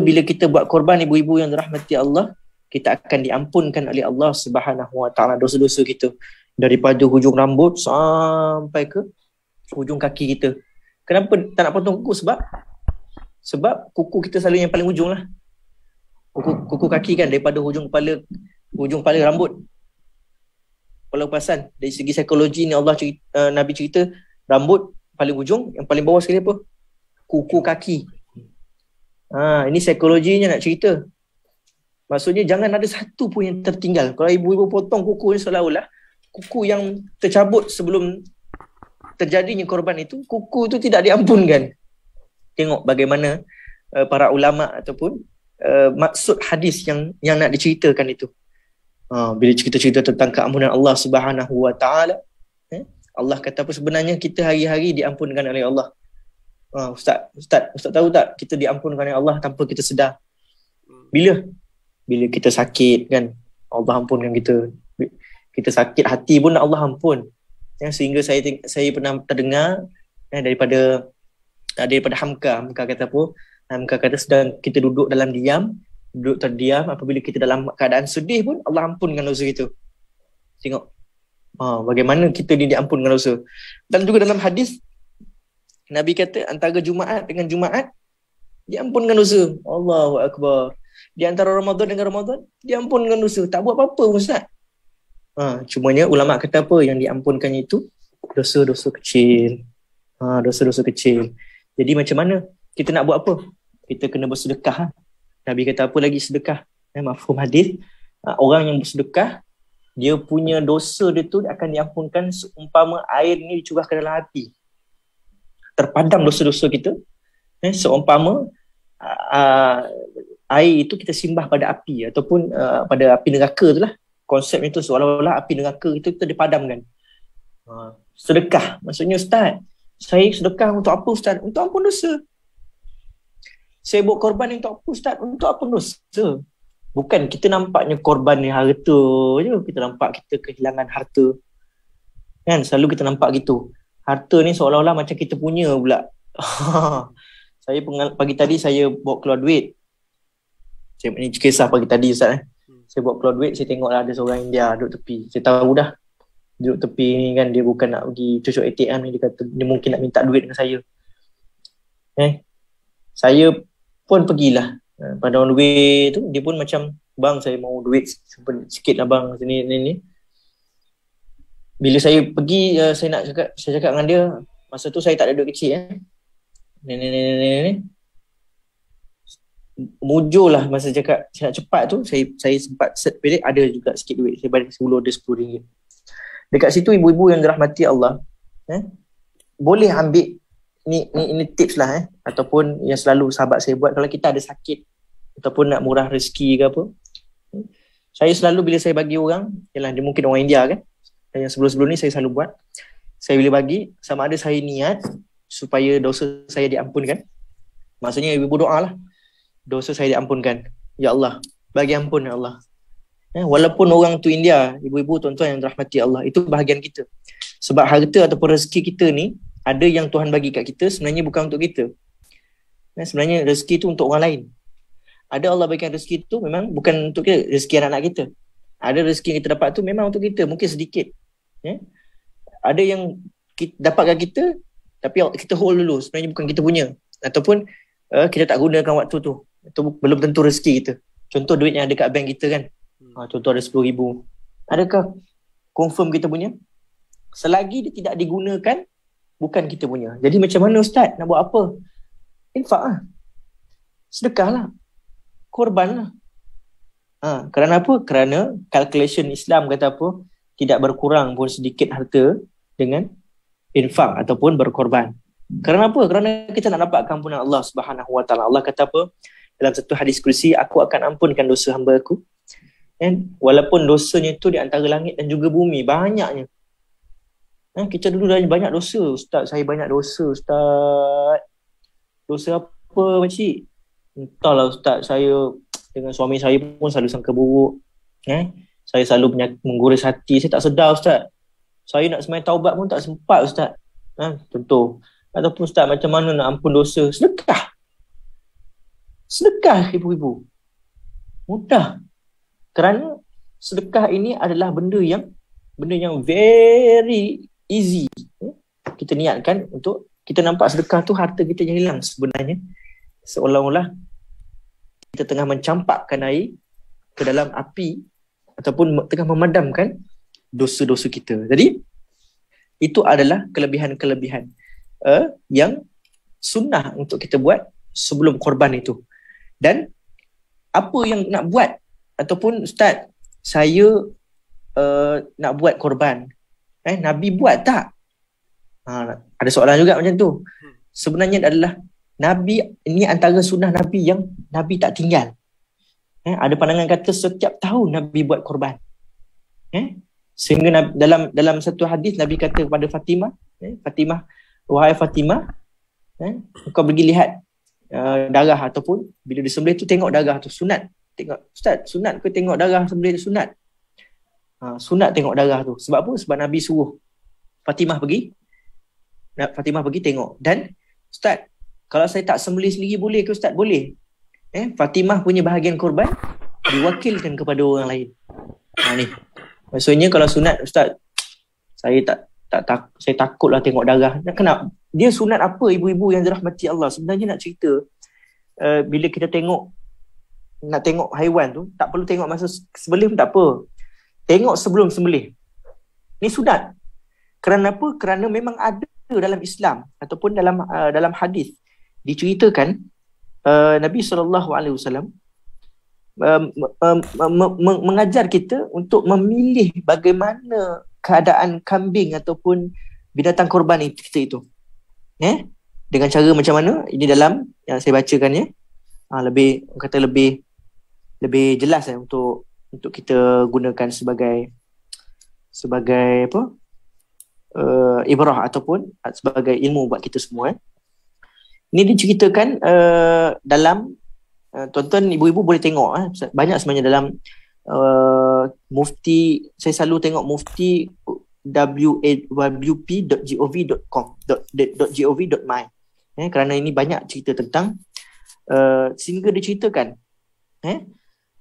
Bila kita buat korban, ibu-ibu yang dirahmati Allah, kita akan diampunkan oleh Allah Subhanahu Wa Taala dosa-dosa kita daripada hujung rambut sampai ke hujung kaki kita. Kenapa tak nak potong kuku? Sebab kuku kita selalu yang paling hujung lah. Kuku kaki kan daripada hujung kepala rambut. Kepala pasan. Dari segi psikologi ni Nabi cerita rambut paling hujung, yang paling bawah sekali apa? Kuku kaki. Ini psikologinya nak cerita. Maksudnya jangan ada satu pun yang tertinggal. Kalau ibu-ibu potong kuku ni seolah-olah kuku yang tercabut sebelum terjadinya korban itu, kuku itu tidak diampunkan. Tengok bagaimana para ulama ataupun maksud hadis yang nak diceritakan itu. Bila cerita-cerita tentang keampunan Allah Subhanahu Wa Taala, Allah kata apa sebenarnya? Kita hari-hari diampunkan oleh Allah. Ustaz tahu tak kita diampunkan oleh Allah tanpa kita sedar? Bila kita sakit kan, Allah ampunkan kita. Kita sakit hati pun Allah ampun. Sehingga saya pernah terdengar daripada Hamka kata apa? Hamka kata sedang kita duduk dalam diam, duduk terdiam. Apabila kita dalam keadaan sedih pun, Allah ampunkan dosa kita. Tengok bagaimana kita ni diampunkan dosa. Dan juga dalam hadis Nabi kata antara Jumaat dengan Jumaat diampunkan dosa. Allahu Akbar. Di antara Ramadan dengan Ramadan diampunkan dosa. Tak buat apa-apa Ustaz. Cumanya ulama kata apa yang diampunkannya itu dosa-dosa kecil. Dosa-dosa kecil. Jadi macam mana kita nak buat apa? Kita kena bersedekah. Nabi kata apa lagi sedekah? Mafhum hadis. Orang yang bersedekah, dia punya dosa dia tu akan diampunkan seumpama air ni dicurahkan dalam api. Terpadam dosa-dosa kita. Seumpama air itu kita simbah pada api ataupun pada api neraka tu lah. Konsepnya tu seolah-olah api neraka itu kita dipadamkan. Sedekah. Maksudnya Ustaz, saya sedekah untuk apa Ustaz? Untuk ampun dosa. Saya buat korban untuk apa Ustaz? Untuk ampun dosa. Bukan kita nampaknya korban ni harta je. Kita nampak kita kehilangan harta. Kan? Selalu kita nampak gitu. Harta ni seolah-olah macam kita punya pula. Saya pagi tadi saya bawa keluar duit. Ini kisah pagi tadi Ustaz. Saya bawa keluar duit, saya tengok lah ada seorang India duduk tepi. Saya tahu dah duduk tepi ni kan dia bukan nak pergi cucuk ATM ni. Dia kata dia mungkin nak minta duit dengan saya. Saya pun pergilah. Pada on the way tu dia pun macam, bang saya mau duit sikit lah bang sini ni. Bila saya pergi saya cakap dengan dia, masa tu saya tak ada duit kecil ni. Mujur lah masa cakap saya nak cepat tu, saya sempat set pelik ada juga sikit duit. Saya balik 10 ada RM10. Dekat situ ibu-ibu yang dirahmati Allah, boleh ambil ini tips lah ataupun yang selalu sahabat saya buat kalau kita ada sakit ataupun nak murah rezeki ke apa. Saya selalu bila saya bagi orang, yalah dia mungkin orang India kan, yang sebelum-sebelum ni saya selalu buat, saya bila bagi sama ada saya niat supaya dosa saya diampunkan. Maksudnya ibu doa lah, dosa saya diampunkan. Ya Allah, bagi ampun ya Allah. Walaupun orang tu India, ibu-ibu tuan-tuan yang dirahmati Allah, itu bahagian kita. Sebab harta ataupun rezeki kita ni ada yang Tuhan bagi kat kita sebenarnya bukan untuk kita. Sebenarnya rezeki tu untuk orang lain. Ada Allah bagikan rezeki tu memang bukan untuk kita, rezeki anak-anak kita. Ada rezeki yang kita dapat tu memang untuk kita, mungkin sedikit. Ada yang dapatkan kita tapi kita hold dulu, sebenarnya bukan kita punya. Ataupun kita tak gunakan waktu tu. Itu belum tentu rezeki kita. Contoh duit yang ada kat bank kita kan. Contoh ada RM10,000. Adakah confirm kita punya? Selagi dia tidak digunakan, bukan kita punya. Jadi macam mana Ustaz? Nak buat apa? Infak lah. Sedekah lah. Korban lah. Kerana apa? Kerana calculation Islam kata apa? Tidak berkurang pun sedikit harta dengan infak ataupun berkorban. Kerana apa? Kerana kita nak dapat ampunan Allah Subhanahu Wa Taala. Allah kata apa? Dalam satu hadis kursi, aku akan ampunkan dosa hamba aku. Walaupun dosanya itu di antara langit dan juga bumi, banyaknya. Kita dulu dah banyak dosa. Ustaz, saya banyak dosa Ustaz. Dosa apa makcik? Entahlah Ustaz, saya dengan suami saya pun selalu sangka buruk. Saya selalu menggores hati. Saya tak sedar Ustaz. Saya nak sembahyang taubat pun tak sempat Ustaz. Contoh. Ataupun Ustaz, macam mana nak ampun dosa? Sedekah. Sedekah ibu-ibu. Mudah. Kerana sedekah ini adalah benda yang very easy. Kita niatkan untuk kita nampak sedekah tu harta kita yang hilang sebenarnya. Seolah-olah kita tengah mencampakkan air ke dalam api ataupun tengah memadamkan dosa-dosa kita. Jadi itu adalah kelebihan-kelebihan yang sunnah untuk kita buat sebelum korban itu. Dan apa yang nak buat ataupun Ustaz, saya nak buat korban, Nabi buat tak? Ada soalan juga macam tu. Sebenarnya adalah Nabi, ini antara sunnah Nabi yang Nabi tak tinggal. Ada pandangan kata setiap tahun Nabi buat korban. Sehingga dalam satu hadis Nabi kata kepada Fatimah, Fatimah, wahai Fatimah, kau pergi lihat darah ataupun bila disembelih tu tengok darah tu, sunat. Tengok, Ustaz, sunat ke tengok darah sembelih tu? Sunat. Sunat tengok darah tu. Sebab apa? Sebab Nabi suruh Fatimah pergi tengok. Dan Ustaz, kalau saya tak sembelih sendiri boleh ke Ustaz? Boleh. Fatimah punya bahagian korban diwakilkan kepada orang lain. Ni. Maksudnya kalau sunat, Ustaz, saya saya takutlah tengok darah. Kenapa? Dia sunat apa ibu-ibu yang dirahmati Allah? Sebenarnya nak cerita, bila kita nak tengok haiwan tu, tak perlu tengok masa sembelih pun tak apa. Tengok sebelum sembelih. Ni sunat. Kerana apa? Kerana memang ada dalam Islam ataupun dalam hadis diceritakan Nabi SAW mengajar kita untuk memilih bagaimana keadaan kambing ataupun binatang korban kita itu. Dengan cara macam mana? Ini dalam yang saya bacakan ya. Lebih jelas untuk kita gunakan sebagai apa? Ibrah ataupun sebagai ilmu buat kita semua. Ini diceritakan dalam tuan-tuan ibu-ibu boleh tengok banyak sebenarnya dalam mufti. Saya selalu tengok mufti wp.gov.my kerana ini banyak cerita tentang sehingga diceritakan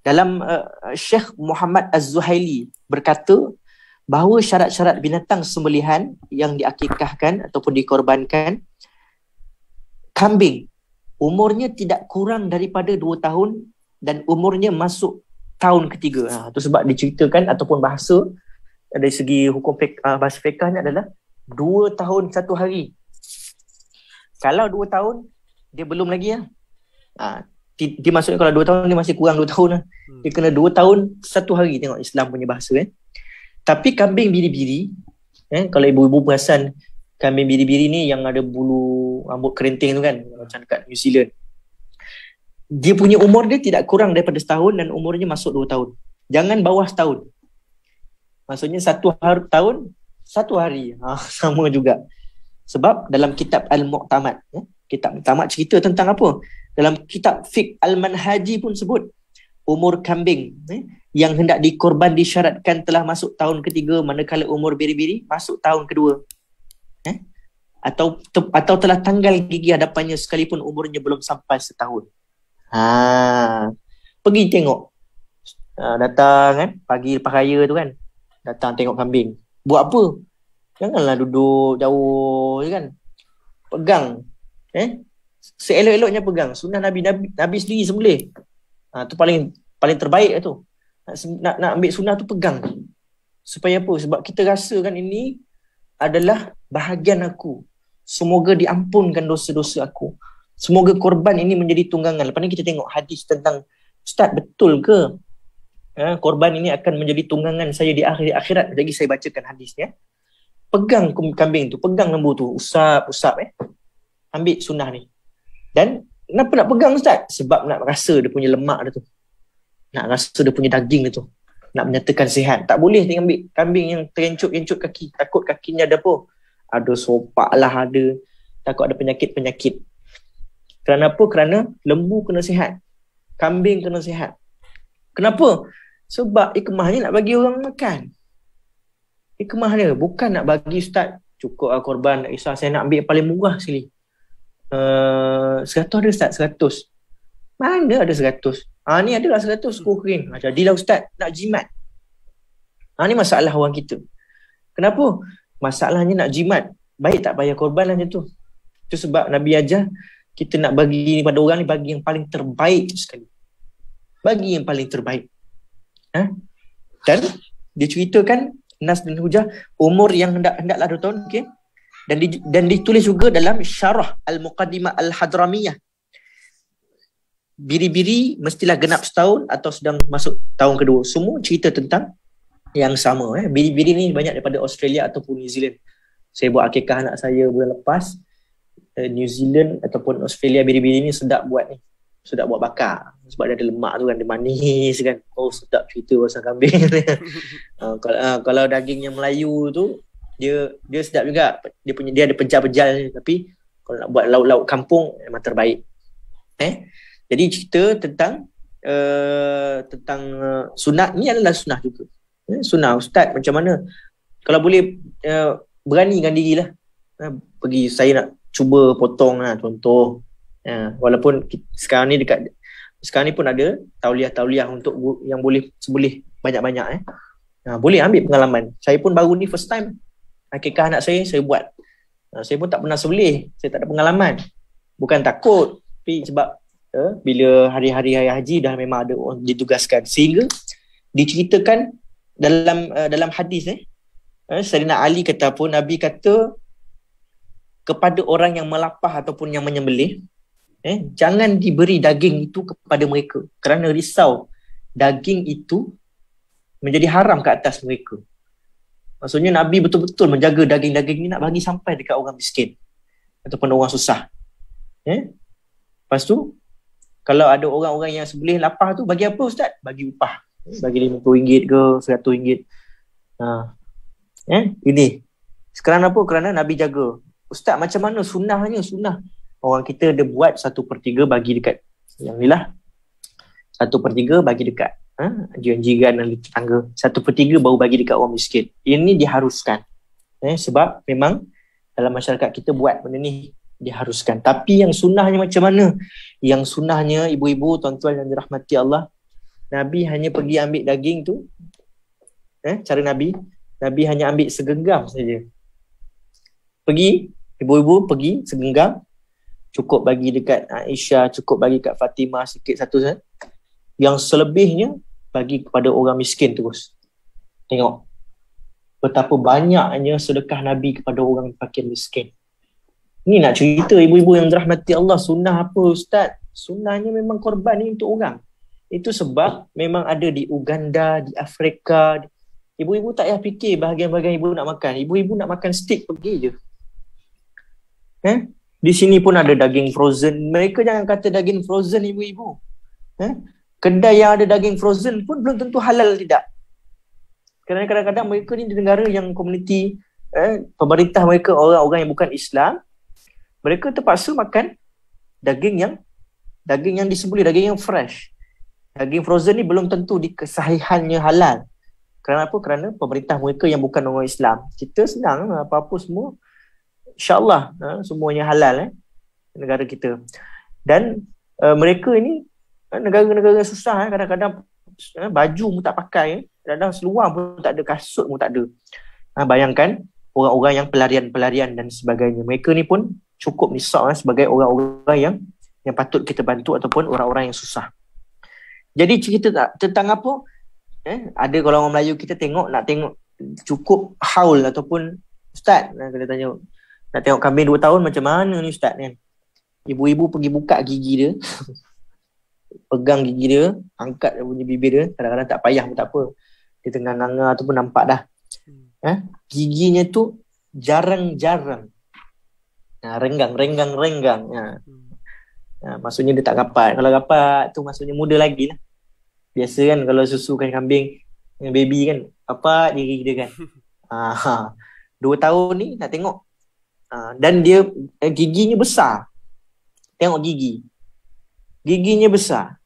dalam Syekh Muhammad Az-Zuhaili berkata bahawa syarat-syarat binatang sembelihan yang diakikahkan ataupun dikorbankan, kambing umurnya tidak kurang daripada 2 tahun dan umurnya masuk tahun ketiga. Itu sebab diceritakan ataupun bahasa dari segi hukum bahasa fiqahnya adalah 2 tahun 1 hari. Kalau 2 tahun dia belum lagi dia maksudnya kalau 2 tahun dia masih kurang 2 tahun lah. Dia kena 2 tahun 1 hari, tengok Islam punya bahasa. Tapi kambing biri-biri, kalau ibu-ibu perasan kambing biri-biri ni yang ada bulu rambut kerinting tu kan, macam dekat New Zealand, dia punya umur dia tidak kurang daripada setahun dan umurnya masuk 2 tahun. Jangan bawah setahun. Maksudnya 1 tahun 1 hari. Sama juga. Sebab dalam kitab Al-Mu'tamad, kitab Mu'tamad cerita tentang apa? Dalam kitab Fiqh Al-Manhaji pun sebut umur kambing yang hendak dikorban disyaratkan telah masuk tahun ketiga, manakala umur biri-biri masuk tahun kedua. Atau telah tanggal gigi hadapannya sekalipun umurnya belum sampai setahun. Pergi tengok. Datang kan pagi lepas raya tu kan, datang tengok kambing. Buat apa? Janganlah duduk jauh kan. Pegang. Seelok-eloknya pegang. Sunnah Nabi sendiri sembelih. Tu paling terbaik tu. Nak ambil sunnah tu pegang. Supaya apa? Sebab kita rasa kan ini adalah bahagian aku. Semoga diampunkan dosa-dosa aku. Semoga korban ini menjadi tunggangan. Lepas ni kita tengok hadis tentang, Ustaz, betul ke korban ini akan menjadi tunggangan saya di akhirat? Lagi saya bacakan hadisnya. Pegang kambing tu, pegang lembu tu, usap ambil sunnah ni. Dan kenapa nak pegang, Ustaz? Sebab nak rasa dia punya lemak dia tu, nak rasa dia punya daging dia tu, nak menyatakan sihat. Tak boleh ambil kambing yang terencut-encut kaki. Takut kakinya ada apa? Ada sopak lah, ada. Takut ada penyakit-penyakit. Kerana apa? Kerana lembu kena sihat, kambing kena sihat. Kenapa? Sebab ikmahnya nak bagi orang makan. Ikmah dia bukan nak bagi, Ustaz, cukup korban, tak kisah, saya nak ambil paling murah sekali. 100 ada, Ustaz? 100. Mana ada 100? Ni adalah 100 kuring. Jadilah, Ustaz, nak jimat. Ni masalah orang kita. Kenapa? Masalahnya nak jimat. Baik tak payah korban lah macam tu. Itu sebab Nabi ajar kita nak bagi pada orang ni, bagi yang paling terbaik sekali. Bagi yang paling terbaik. Dan dia ceritakan Nas dan Hujah umur yang hendaklah 2 tahun, okey. Dan ditulis juga dalam Syarah Al-Muqaddimah Al-Hadramiyah, biri-biri mestilah genap setahun atau sedang masuk tahun kedua. Semua cerita tentang yang sama. Biri-biri ni banyak daripada Australia ataupun New Zealand. Saya buat akikah anak saya bulan lepas. New Zealand ataupun Australia, biri-biri ni sedap buat bakar. Sebab dia ada lemak tu kan, dia manis kan. Sedap cerita pasal kambing. Kalau daging yang Melayu tu, dia sedap juga. Dia ada pejal-pejal, tapi kalau nak buat lauk-lauk kampung memang terbaik. Jadi cerita tentang sunat ni adalah sunnah juga. Sunnah, Ustaz, macam mana? Kalau boleh beranikan dirilah. Pergi, saya nak cuba potong lah, contoh. Walaupun sekarang ni dekat Sekarang ni pun ada tauliah-tauliah untuk yang boleh banyak-banyak boleh ambil pengalaman. Saya pun baru ni first time akikah anak saya buat. Saya pun tak pernah sembelih, saya tak ada pengalaman. Bukan takut, tapi sebab bila hari-hari haji dah memang ada orang ditugaskan, sehingga diceritakan dalam hadis Sayyidina Ali kata pun, Nabi kata kepada orang yang melapah ataupun yang menyembelih, jangan diberi daging itu kepada mereka kerana risau daging itu menjadi haram ke atas mereka. Maksudnya Nabi betul-betul menjaga daging-daging ni nak bagi sampai dekat orang miskin ataupun orang susah. Lepas tu, kalau ada orang-orang yang sembelih lapah tu, bagi apa Ustaz? Bagi upah. Bagi RM50 ke RM100. Ini. Sekarang apa? Kerana Nabi jaga. Ustaz, macam mana sunnahnya? Sunnah. Orang kita ada buat 1/3 bagi dekat yang ni lah. 1/3 bagi dekat jiran-jiran dan tetangga. 1/3 baru bagi dekat orang miskin. Ini diharuskan. Sebab memang dalam masyarakat kita buat benda ni diharuskan. Tapi yang sunnahnya macam mana? Yang sunnahnya, ibu-ibu, tuan-tuan yang dirahmati Allah, Nabi hanya pergi ambil daging tu. Cara Nabi hanya ambil segenggam saja. Pergi, ibu-ibu pergi segenggam. Cukup bagi dekat Aisyah, cukup bagi kat Fatimah sikit satu saja. Yang selebihnya bagi kepada orang miskin terus. Tengok betapa banyaknya sedekah Nabi kepada orang fakir miskin. Ni nak cerita ibu-ibu yang dirahmati Allah, sunnah apa Ustaz? Sunnahnya memang korban ni untuk orang. Itu sebab memang ada di Uganda, di Afrika. Ibu-ibu tak payah fikir bahagian-bahagian ibu nak makan. Ibu-ibu nak makan steak, pergi je. Di sini pun ada daging frozen. Mereka jangan kata daging frozen ibu-ibu. Kedai yang ada daging frozen pun belum tentu halal tidak. Kerana kadang-kadang mereka ni di negara yang komuniti pemerintah mereka orang-orang yang bukan Islam, mereka terpaksa makan daging yang disembelih, daging yang fresh. Daging frozen ni belum tentu kesahihannya halal. Kerana apa? Kerana pemerintah mereka yang bukan orang Islam. Kita senang apa-apa semua insya-Allah semuanya halal negara kita. Dan mereka ini negara-negara susah kadang-kadang baju pun tak pakai, kadang-kadang seluar pun tak ada, kasut pun tak ada. Bayangkan orang-orang yang pelarian-pelarian dan sebagainya. Mereka ni pun cukup nisab sebagai orang-orang yang patut kita bantu ataupun orang-orang yang susah. Jadi cerita tentang apa? Ada kalau orang Melayu kita nak tengok cukup haul ataupun Ustaz, kena tanya nak tengok kambing 2 tahun macam mana ni Ustaz kan? Ibu-ibu pergi buka gigi dia. Pegang gigi dia, angkat dia punya bibir dia, kadang-kadang tak payah pun tak apa. Dia tengah nganga tu pun nampak dah. Giginya tu jarang-jarang. Renggang. Maksudnya dia tak rapat. Kalau rapat tu maksudnya muda lagi lah. Biasa kan kalau susukan kambing dengan baby kan, rapat diri dia kan. 2 tahun ni nak tengok. Dan dia giginya besar. Tengok giginya besar.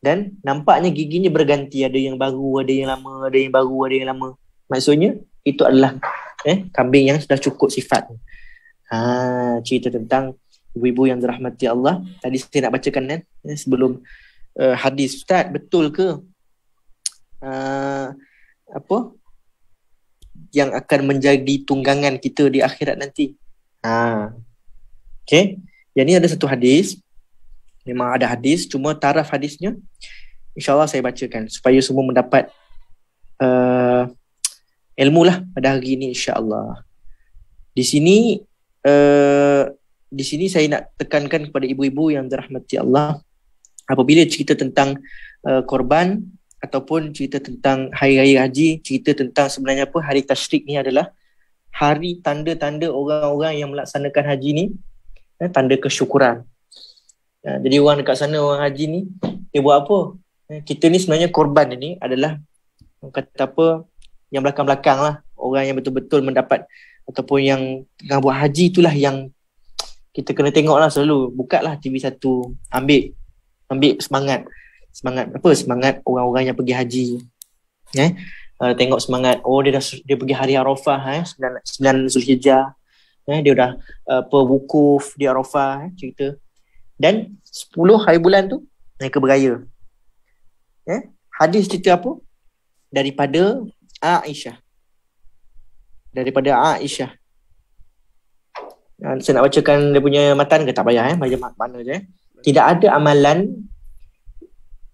Dan nampaknya giginya berganti. Ada yang baru, ada yang lama, ada yang baru, ada yang lama. Maksudnya itu adalah kambing yang sudah cukup sifat. Cerita tentang ibu-ibu yang dirahmati Allah. Tadi saya nak bacakan sebelum hadis. Ustaz, betul ke apa yang akan menjadi tunggangan kita di akhirat nanti? Okay. Yang ni ada satu hadis. Memang ada hadis, cuma taraf hadisnya insya-Allah saya bacakan supaya semua mendapat ilmu lah pada hari ini insya-Allah. Di sini saya nak tekankan kepada ibu-ibu yang dirahmati Allah, apabila cerita tentang korban ataupun cerita tentang hari raya haji, cerita tentang sebenarnya apa, hari tasyrik ni adalah hari tanda-tanda orang-orang yang melaksanakan haji ni, tanda kesyukuran. Jadi orang dekat sana, orang haji ni, dia buat apa? Kita ni sebenarnya korban ni adalah, kata apa, yang belakang-belakang lah. Orang yang betul-betul mendapat ataupun yang tengah buat haji, itulah yang kita kena tengok lah selalu. Buka lah TV1, ambil semangat apa? Semangat orang-orang yang pergi haji. Tengok semangat, dia pergi hari Arafah, 9 Zulhijjah. Dia dah wukuf di Arafah, cerita. Dan 10 hari bulan tu mereka beraya. Hadis cerita apa? Daripada Aisyah. Saya nak bacakan dia punya matan ke? Tak payah baca mana je. Tidak ada amalan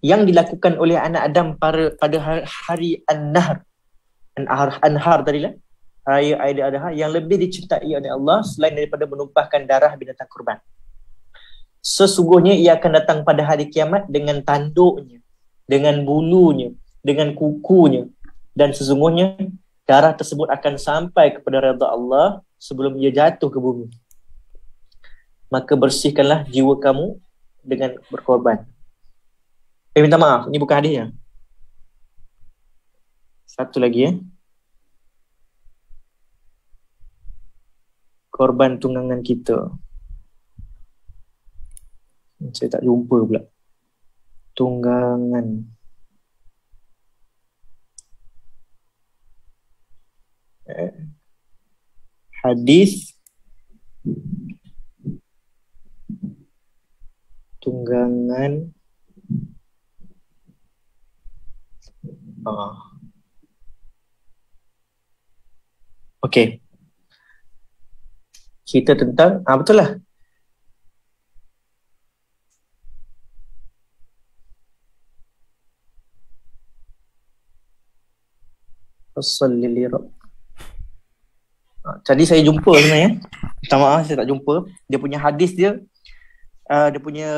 yang dilakukan oleh anak Adam pada hari An-Nahr. An-Har tadilah. Hari Aidil Adha yang lebih dicintai oleh Allah selain daripada menumpahkan darah binatang kurban. Sesungguhnya ia akan datang pada hari kiamat dengan tanduknya, dengan bulunya, dengan kukunya, dan sesungguhnya darah tersebut akan sampai kepada redha Allah sebelum ia jatuh ke bumi. Maka bersihkanlah jiwa kamu dengan berkorban. Minta maaf, ini bukan hadisnya. Satu lagi korban tunggangan kita. Saya tak jumpa pula. Tunggangan. Hadis tunggangan. Okey. Cerita tentang betul lah. Tadi saya jumpa sebenarnya. Minta maaf saya tak jumpa. Dia punya hadis dia punya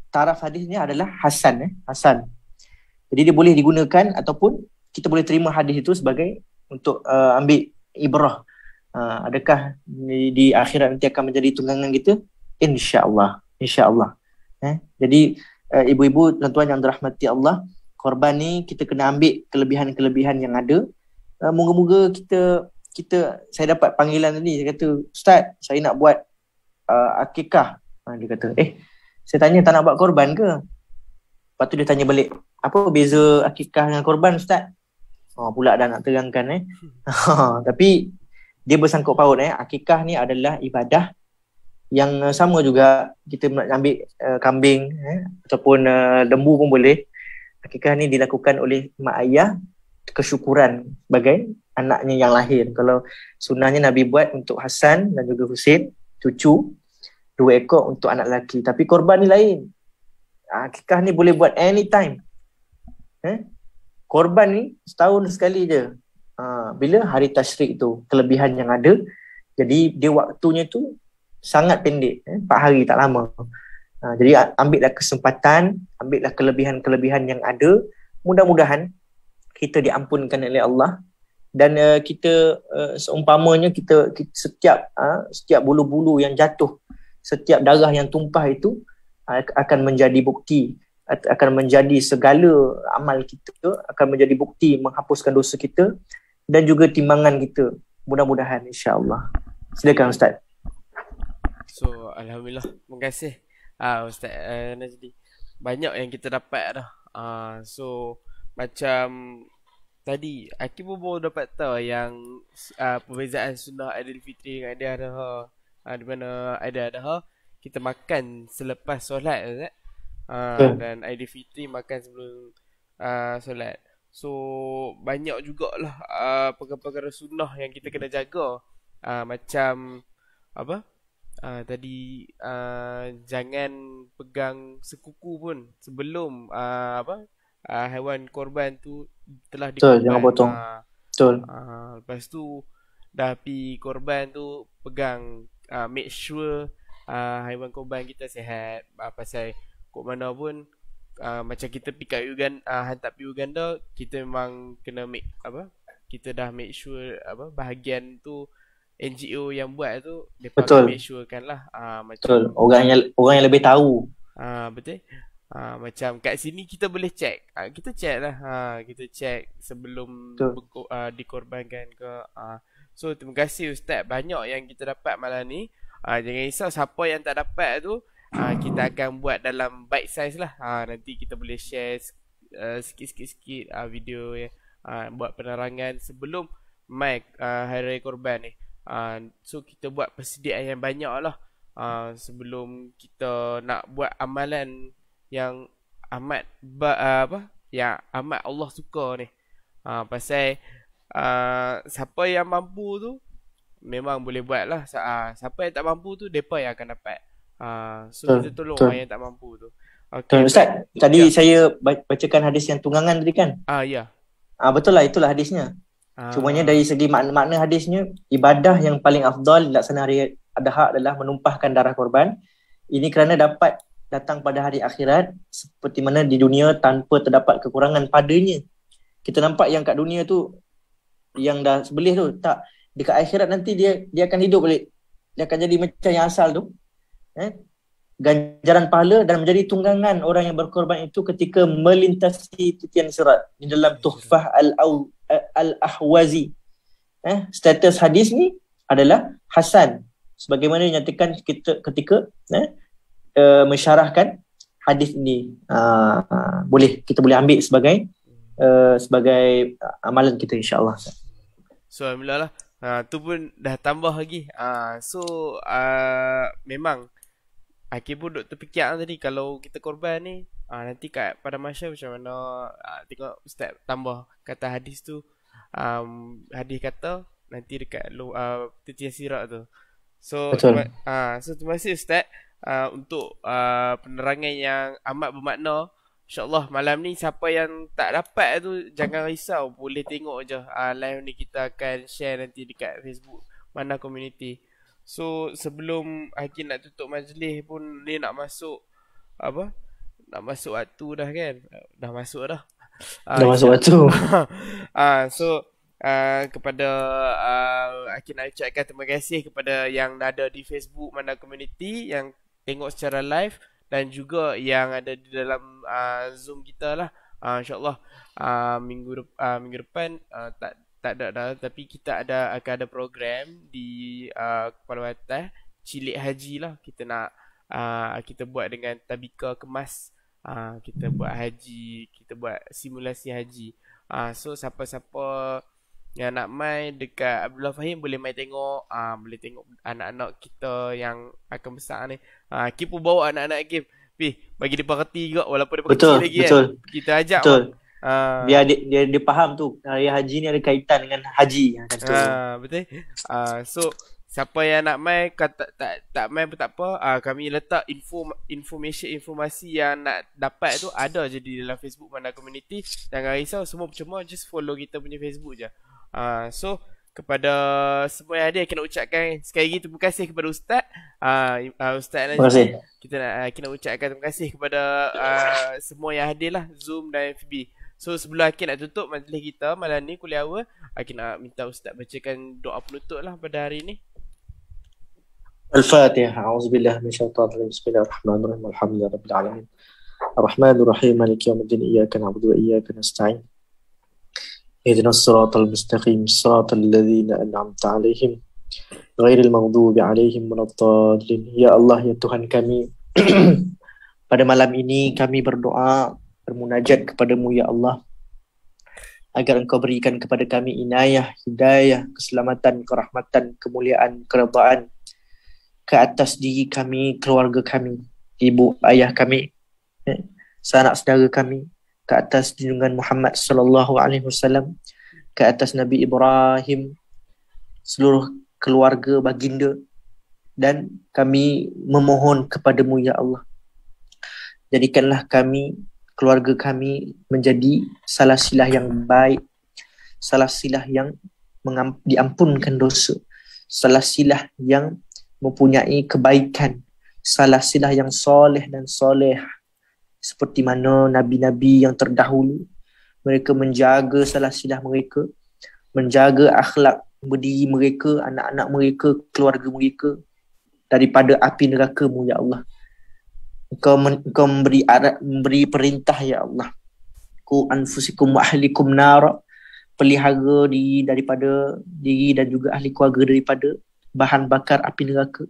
taraf hadis ni adalah Hasan. Hasan. Jadi dia boleh digunakan ataupun kita boleh terima hadis itu sebagai untuk ambil ibrah. Adakah di akhirat nanti akan menjadi tunggangan kita? InsyaAllah. Jadi ibu-ibu, tuan-tuan yang dirahmati Allah, korban ni kita kena ambil kelebihan-kelebihan yang ada. Moga-moga saya dapat panggilan tadi. Saya kata, Ustaz, saya nak buat akikah. Dia kata, saya tanya tak nak buat korban ke? Lepas tu dia tanya balik, apa beza akikah dengan korban, Ustaz? Pula dah nak terangkan. Tapi dia bersangkut paut. Akikah ni adalah ibadah yang sama juga. Kita nak ambil kambing ataupun lembu pun boleh. Akikah ni dilakukan oleh mak ayah kesyukuran sebagai anaknya yang lahir. Kalau sunnahnya Nabi buat untuk Hasan dan juga Husin, cucu, 2 ekor untuk anak lelaki. Tapi korban ni lain. Akikah ni boleh buat anytime. Korban ni setahun sekali je. Bila hari tasyrik tu, kelebihan yang ada. Jadi dia waktunya tu sangat pendek, 4 hari tak lama. Jadi ambillah kesempatan, ambillah kelebihan-kelebihan yang ada. Mudah-mudahan kita diampunkan oleh Allah. Dan kita seumpamanya kita setiap bulu-bulu yang jatuh, setiap darah yang tumpah itu akan menjadi bukti, akan menjadi segala amal kita, akan menjadi bukti menghapuskan dosa kita dan juga timbangan kita. Mudah-mudahan insya-Allah. Silakan Ustaz. So alhamdulillah, terima kasih Ustaz Najdi. Banyak yang kita dapat dah. So macam tadi Hakim pun baru dapat tahu yang perbezaan sunnah Aidilfitri dengan Aidiladha. Di mana Aidiladha kita makan selepas solat, Ustaz. Dan Aidilfitri makan sebelum solat. So banyak jugalah perkara-perkara sunnah yang kita kena jaga. Macam apa? Tadi jangan pegang sekuku pun sebelum haiwan korban tu telah dikorban. Jangan potong. Betul. Lepas tu dah pi korban tu pegang, make sure haiwan korban kita sihat. Pasal kok mana pun macam kita pi kat Uganda, hantar pi Uganda, kita memang kena kita dah make sure bahagian tu NGO yang buat tu depa make sure kan lah. Betul. Orang yang lebih tahu. Betul. Macam kat sini kita boleh check. Kita check lah. Kita check sebelum dikorbankan ke. So terima kasih Ustaz, banyak yang kita dapat malam ni. Jangan risau siapa yang tak dapat tu, kita akan buat dalam bite size lah. Nanti kita boleh share sikit-sikit video buat penerangan sebelum Hari Raya Korban ni. So kita buat persediaan yang banyak lah sebelum kita nak buat amalan yang yang amat Allah suka ni. Pasal siapa yang mampu tu memang boleh buat lah. Siapa yang tak mampu tu depa yang akan dapat. So Betul, kita tolong betul. orang yang tak mampu tu. Betul. Okay, Ustaz, tadi Ya. saya bacakan hadis yang tunggangan tadi kan? Ya. Betul lah, itulah hadisnya. Cumanya dari segi makna hadisnya, ibadah yang paling afdal dilaksanakan hari Adha adalah menumpahkan darah korban. Ini kerana dapat datang pada hari akhirat seperti mana di dunia tanpa terdapat kekurangan padanya. Kita nampak yang kat dunia tu yang dah sebelih tu, tak, dekat akhirat nanti dia akan hidup balik. Dia akan jadi macam yang asal tu. Ganjaran pahala dan menjadi tunggangan orang yang berkorban itu ketika melintasi titian sirat. Di dalam Tuhfah Al-Ahwazi. Status hadis ni adalah hasan. Sebagaimana dinyatakan ketika mensyarahkan hadis ini. Kita boleh ambil sebagai amalan kita, insya-Allah. So alhamdulillah lah. Tu pun dah tambah lagi. Memang Hakim pun duk terfikir tadi kalau kita korban ni, nanti pada mahsyar macam mana. Tengok Ustaz tambah kata hadis tu. Hadis kata nanti dekat titian sirat tu. So terima kasih Ustaz untuk penerangan yang amat bermakna. InsyaAllah malam ni siapa yang tak dapat tu jangan risau, boleh tengok je live ni, kita akan share nanti dekat Facebook Mana Community. So sebelum Hakim nak tutup majlis pun ni nak masuk nak masuk waktu dah kan. Dah masuk dah. Dah masuk waktu. Kepada Hakim nak ucapkan terima kasih kepada yang ada di Facebook Mana Community yang tengok secara live dan juga yang ada di dalam Zoom kita lah. InsyaAllah minggu depan tak ada dah, tapi kita akan ada program di Kepala Atas Cilik Haji lah. Kita nak kita buat dengan tabika kemas. Kita buat haji, kita buat simulasi haji. So siapa-siapa yang nak main dekat Abdullah Fahim boleh main tengok. Boleh tengok anak-anak kita yang akan besar ni. Kita pun bawa anak-anak game bagi dia reti juga walaupun dia kecil lagi kan. Kita ajak biar dia faham tu raya haji ni ada kaitan dengan haji tu. Betul. So siapa yang nak main tak main pun tak apa. Kami letak informasi yang nak dapat tu ada je di dalam Facebook Mana Community. Jangan risau, semua percuma, just follow kita punya Facebook je. So kepada semua yang ada, kita nak ucapkan sekali lagi terima kasih kepada Ustaz. Ustaz Najib. Kita nak ucapkan terima kasih kepada semua yang hadir lah, Zoom dan FB. So sebelum Hakim nak tutup majlis kita malam ni kuliah awal, Hakim nak minta Ustaz bacakan doa penutup lah pada hari ni. Al-Fatihah. A'udzubillahi minasyaitonir rajim. Bismillahirrahmanirrahim. Alhamdulillahirabbil alamin. Arrahmanirrahim. Maliki yaumiddin. Iyyaka na'budu wa iyyaka nasta'in. Ihdinas siratal mustaqim. Siratal ladzina an'amta 'alaihim ghairil maghdubi 'alaihim waladdallin. Ya Allah, ya Tuhan kami, pada malam ini kami berdoa, bermunajat kepadamu ya Allah, agar Engkau berikan kepada kami inayah, hidayah, keselamatan, kerahmatan, kemuliaan, keredaan ke atas diri kami, keluarga kami, ibu ayah kami, sanak saudara kami, ke atas junjungan Muhammad sallallahu alaihi wasallam, ke atas Nabi Ibrahim, seluruh keluarga baginda, dan kami memohon kepadamu ya Allah, jadikanlah kami, keluarga kami menjadi salasilah yang baik, salasilah yang diampunkan dosa, salasilah yang mempunyai kebaikan, salasilah yang soleh dan soleh, seperti mana nabi-nabi yang terdahulu mereka menjaga salasilah mereka, menjaga akhlak budi mereka, anak-anak mereka, keluarga mereka daripada api neraka-Mu ya Allah. Engkau memberi perintah ya Allah, ku anfusikum wa ahlikum nar, pelihara diri daripada diri dan juga ahli keluarga daripada bahan bakar api neraka.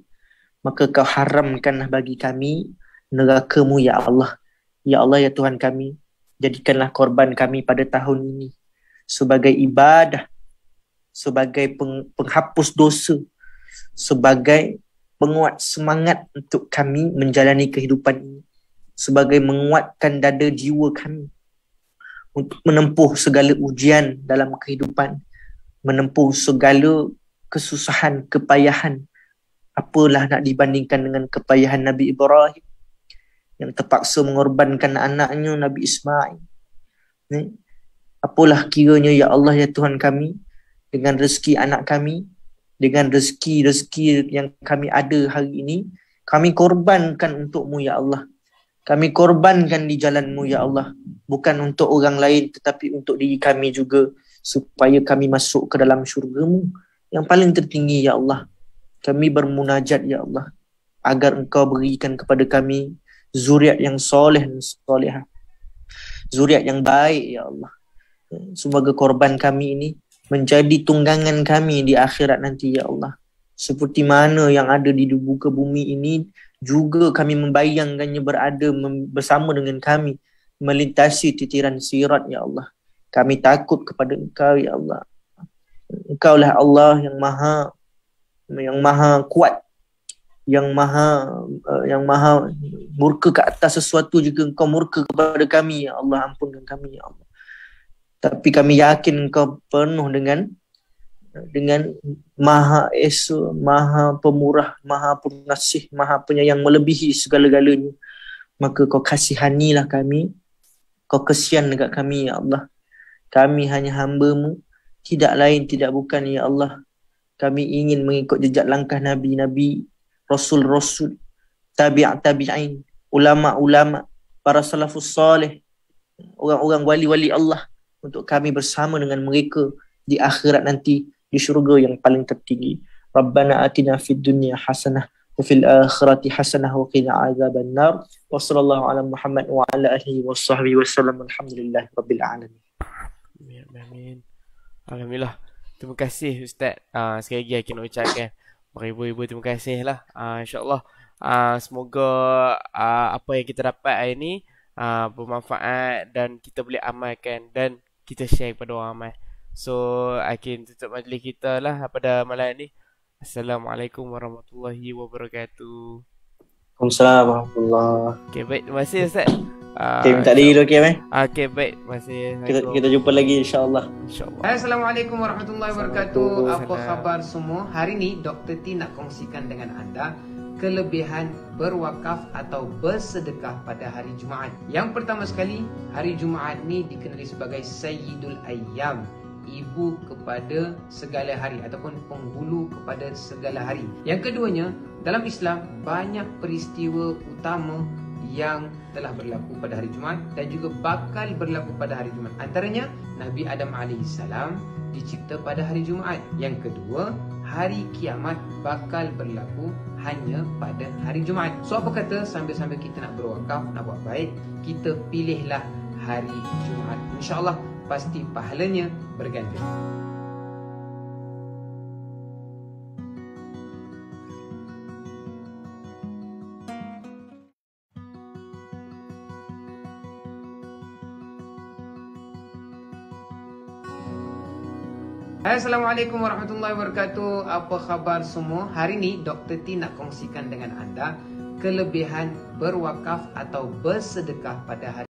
Maka Kau haramkanlah bagi kami neraka-Mu ya Allah. Ya Allah, ya Tuhan kami, jadikanlah korban kami pada tahun ini sebagai ibadah, sebagai penghapus dosa, sebagai penguat semangat untuk kami menjalani kehidupan ini, sebagai menguatkan dada jiwa kami untuk menempuh segala ujian dalam kehidupan, menempuh segala kesusahan, kepayahan. Apalah nak dibandingkan dengan kepayahan Nabi Ibrahim yang terpaksa mengorbankan anaknya Nabi Ismail. Apalah kiranya ya Allah ya Tuhan kami, dengan rezeki anak kami, dengan rezeki-rezeki yang kami ada hari ini, kami korbankan untuk-Mu ya Allah. Kami korbankan di jalan-Mu ya Allah. Bukan untuk orang lain tetapi untuk diri kami juga, supaya kami masuk ke dalam syurga-Mu yang paling tertinggi ya Allah. Kami bermunajat ya Allah agar Engkau berikan kepada kami zuriat yang soleh dan solehah, zuriat yang baik ya Allah. Semoga korban kami ini menjadi tunggangan kami di akhirat nanti ya Allah. Seperti mana yang ada di muka bumi ini juga kami membayangkannya berada bersama dengan kami melintasi titiran sirat ya Allah. Kami takut kepada Engkau ya Allah. Engkaulah Allah yang maha kuat, yang maha murka ke atas sesuatu jika Engkau murka kepada kami ya Allah. Ampunkan kami ya Allah. Tapi kami yakin Engkau penuh dengan Maha Esa, Maha Pemurah, Maha Pengasih, Maha Penyayang melebihi segala-galanya. Maka Kau kasihanilah kami, Kau kesian dekat kami ya Allah. Kami hanya hamba-Mu, tidak lain tidak bukan ya Allah. Kami ingin mengikut jejak langkah Nabi-Nabi, Rasul-Rasul, tabi'in, ulama-ulama, para salafus salih, orang-orang wali-wali Allah, untuk kami bersama dengan mereka di akhirat nanti di syurga yang paling tertinggi. Rabbana atina fid dunya hasanah wa fil akhirati hasanah wa qina azaban nar. Wa sallallahu ala Muhammad wa ala alihi wa sahbihi wasallam. Alhamdulillah rabbil alamin. Amin. Alhamdulillah. Terima kasih Ustaz. Sekali lagi saya nak ucapkan beribu-ribu terima kasih lah. InsyaAllah semoga apa yang kita dapat hari ni bermanfaat dan kita boleh amalkan dan kita share kepada orang ramai. So, akhir tutup majlis kita lah pada malam ni. Assalamualaikum warahmatullahi wabarakatuh. Waalaikumsalam warahmatullahi. Okay, baik. Terima kasih Ustaz. Okay, minta diri dulu okay, Okay, baik. Terima kasih. Kita jumpa lagi insyaAllah. Assalamualaikum warahmatullahi wabarakatuh. Apa khabar semua? Hari ni Dr. T nak kongsikan dengan anda kelebihan berwakaf atau bersedekah pada hari Jumaat. Yang pertama sekali, hari Jumaat ni dikenali sebagai Sayyidul Ayyam, ibu kepada segala hari ataupun penghulu kepada segala hari. Yang keduanya, dalam Islam banyak peristiwa utama yang telah berlaku pada hari Jumaat dan juga bakal berlaku pada hari Jumaat. Antaranya Nabi Adam AS dicipta pada hari Jumaat. Yang kedua, hari kiamat bakal berlaku hanya pada hari Jumaat. So apa kata sambil-sambil kita nak berwakaf, nak buat baik, kita pilihlah hari Jumaat. InsyaAllah pasti pahalanya berganda. Assalamualaikum warahmatullahi wabarakatuh. Apa khabar semua? Hari ni Dr. T nak kongsikan dengan anda kelebihan berwakaf atau bersedekah pada hari